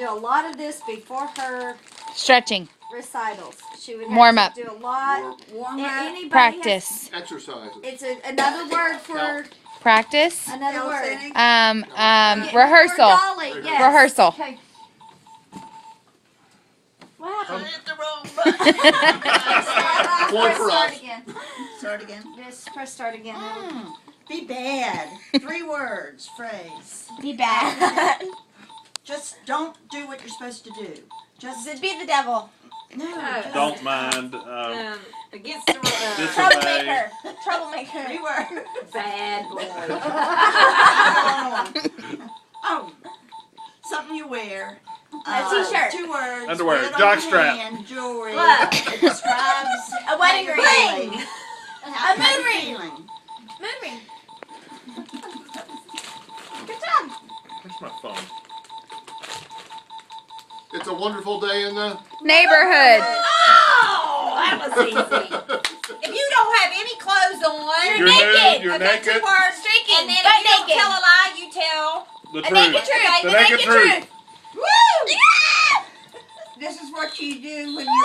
do a lot of this before her Stretching. recitals. She would have Warm to up. do a lot. Warm And up. anybody Practice. Exercises. It's another word for Practice. another word. Calisthenics. Rehearsal. Dolly, yes. Rehearsal. Okay. What happened? Hit the wrong button. Point for Start us. again. Start again. Just press start again. Be bad. 3 words, phrase. Be bad. Just don't do what you're supposed to do. Just Be the devil. no. Just Don't mind. Against the Disobey. Troublemaker. Troublemaker. 3 words. bad boy. Oh, something you wear. A t-shirt. 2 words. Underwear. wear it on Jockstrap. your hand, jewelry. What? It describes A wedding how you're ring. feeling. A How moon you're ring. feeling. Moon ring. Good job. Where's my phone? It's a wonderful day in the Neighborhood. Oh, that was easy. If you don't have any clothes on, You're naked. You're okay, 2 naked. words, Streaking. and then Butt if you don't naked. tell a lie, you tell. The A truth. naked truth. Okay, The naked truth. Woo! This is what you do when you